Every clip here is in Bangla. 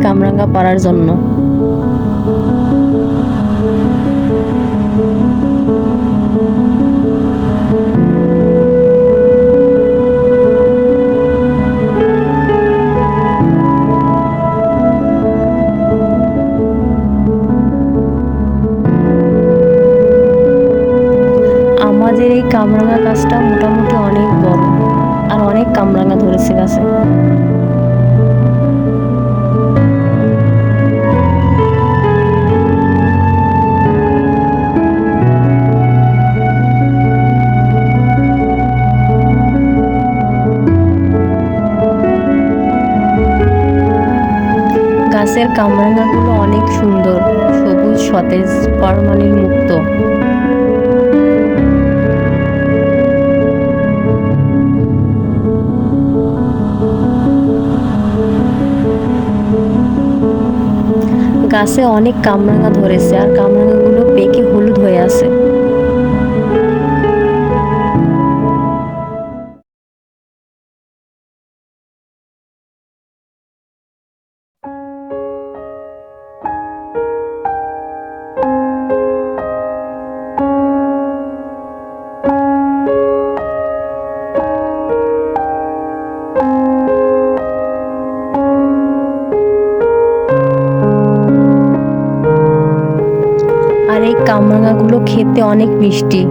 কামরাঙ্গা পাড়ার জন্য। আমাদের এই কামরাঙ্গা গাছটা মোটামুটি অনেক বড় আর অনেক কামরাঙ্গা ধরেছে গাছে। গাছের কামরাঙ্গাগুলো অনেক সুন্দর, সবুজ, সতেজ, ফরমালিন মুক্ত। গাছে অনেক কামরাঙ্গা ধরেছে আর কামরাঙ্গাগুলো পেকে হলুদ হয়ে আছে। আর এই কামরাঙ্গাগুলো খেতে অনেক মিষ্টি।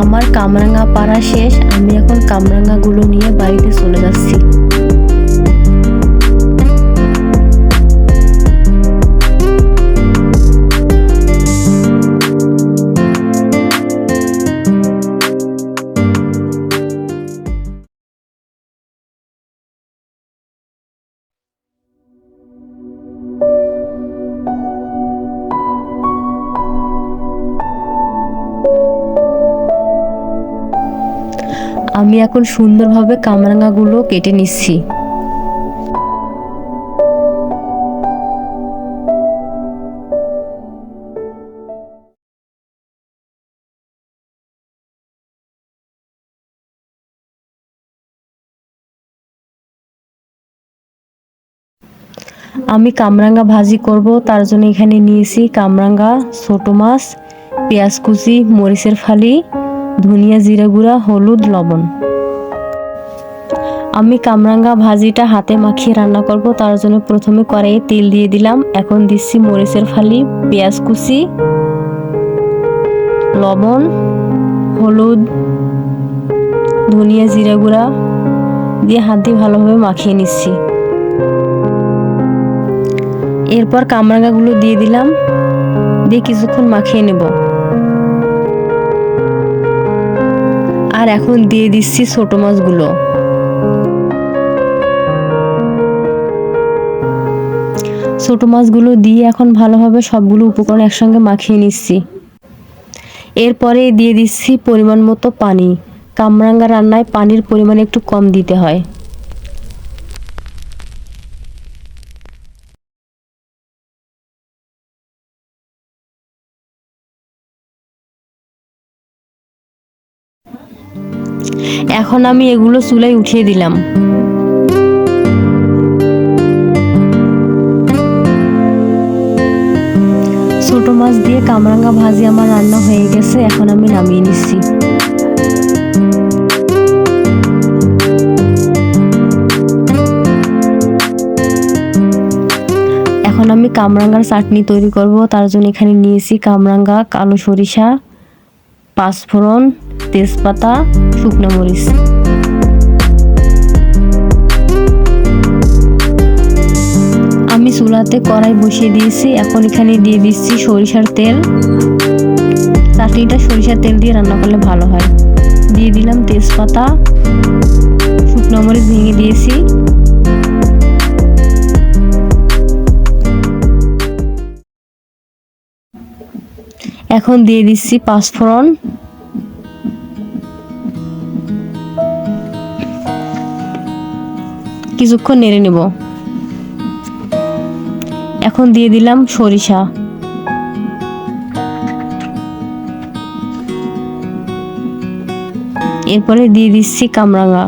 আমার কামরাঙ্গা পাড়া শেষ। আমি এখন কামরাঙ্গাগুলো নিয়ে বাড়িতে চলে যাচ্ছি। আমি এখন সুন্দরভাবে কামরাঙ্গাগুলো কেটে নিচ্ছি। আমি কামরাঙ্গা ভাজি করব, তার জন্য এখানে নিয়েছি কামরাঙ্গা, ছোট মাছ, পেঁয়াজ কুচি, মরিচের ফালি, ধনিয়া, জিরা গুঁড়া, হলুদ, লবণ। আমি কামরাঙ্গা ভাজিটা হাতে মাখিয়ে রান্না করব, তার জন্য প্রথমে কড়াইয়ে তেল দিয়ে দিলাম। এখন দিচ্ছি মরিচের ফালি, পেঁয়াজ কুচি, লবণ, হলুদ, ধনিয়া, জিরা গুঁড়া দিয়ে হাত দিয়ে ভালোভাবে মাখিয়ে নিচ্ছি। এরপর কামরাঙ্গাগুলো দিয়ে দিলাম, দিয়ে কিছুক্ষণ মাখিয়ে নেব। আর এখন দিয়ে দিচ্ছি ছোট মাছগুলো। ছোট মাছগুলো দিয়ে এখন ভালোভাবে সবগুলো উপকরণ একসঙ্গে মাখিয়ে নিচ্ছি। এরপরে দিয়ে দিচ্ছি পরিমাণ মতো পানি। কামরাঙ্গা রান্নায় পানির পরিমাণ একটু কম দিতে হয়। এখন আমি এগুলো চুলায় উঠিয়ে দিলাম। ছোট মাছ দিয়ে কামরাঙ্গা ভাজি আমার রান্না হয়ে গেছে, এখন আমি নামিয়ে নিচ্ছি। কামরাঙ্গার চাটনি তৈরি করব। তার জন্য এখানে নিয়েছি কামরাঙ্গা, কালো সরিষা, পাঁচফোড়ন, তেজপাতা, শুকনো মরিচ। আমি চুলাতে কড়াই বসিয়ে দিয়েছি। এখন এখানে দিয়ে দিচ্ছি সরিষার তেল। চাটনিটা সরিষার তেল দিয়ে রান্না করলে ভালো হয়। দিয়ে দিলাম তেজপাতা, শুকনো মরিচ ভেঙে দিয়েছি। এখন দিয়ে দিচ্ছি পাঁচফোড়ন। কিছুক্ষণ নেড়ে নেব। এখন দিয়ে দিলাম সরিষা। এরপরে দিয়ে দিচ্ছি কামরাঙ্গা।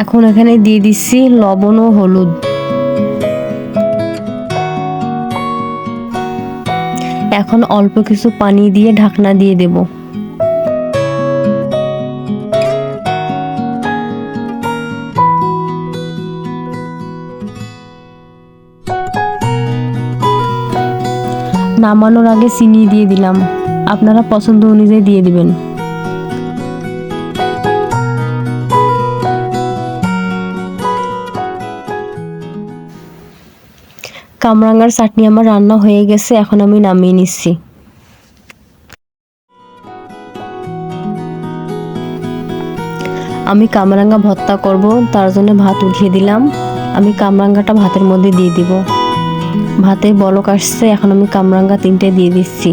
এখন এখানে দিয়ে দিচ্ছি লবণ ও হলুদ। এখন অল্প কিছু পানি দিয়ে ঢাকনা দিয়ে দেব। নামানোর আগে চিনি দিয়ে দিলাম। আপনারা পছন্দ অনুযায়ী দিয়ে দিবেন। কামরাঙ্গার চাটনি আমার রান্না হয়ে গেছে। এখন আমি নামিয়ে নিচ্ছি। আমি কামরাঙ্গা ভর্তা করব, তার জন্য ভাত উঠিয়ে দিলাম। আমি কামরাঙ্গাটা ভাতের মধ্যে দিয়ে দিব। ভাতে বলক আসছে, এখন আমি কামরাঙ্গা 3টে দিয়ে দিচ্ছি।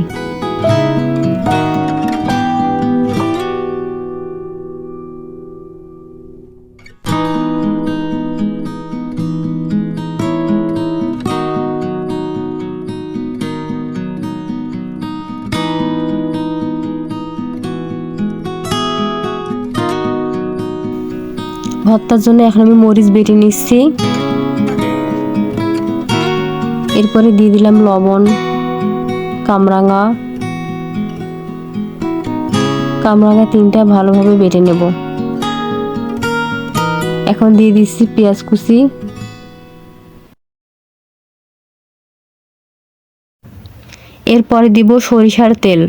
ভর্তার জন্য এখন আমি মরিচ বেটে নিচ্ছি। এরপরে দিয়ে দিলাম লবণ, কামরাঙ্গা 3টা ভালোভাবে বেটে নেব। এখন দিয়ে দিচ্ছি পেঁয়াজ কুচি। এরপরে দিব সরিষার তেল।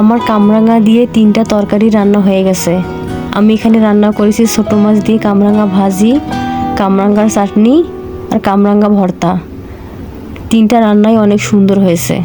আমার কামরাঙ্গা দিয়ে 3টা তরকারি রান্না হয়ে গেছে। আমি এখানে রান্না করেছি ছোট মাছ দিয়ে কামরাঙ্গা ভাজি, কামরাঙ্গার চাটনি আর কামরাঙ্গা ভর্তা। 3টা রান্নাই অনেক সুন্দর হয়েছে।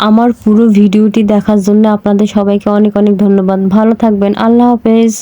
আমার পুরো ভিডিওটি দেখার জন্য আপনাদের সবাইকে অনেক অনেক ধন্যবাদ। ভালো থাকবেন। আল্লাহ হাফেজ।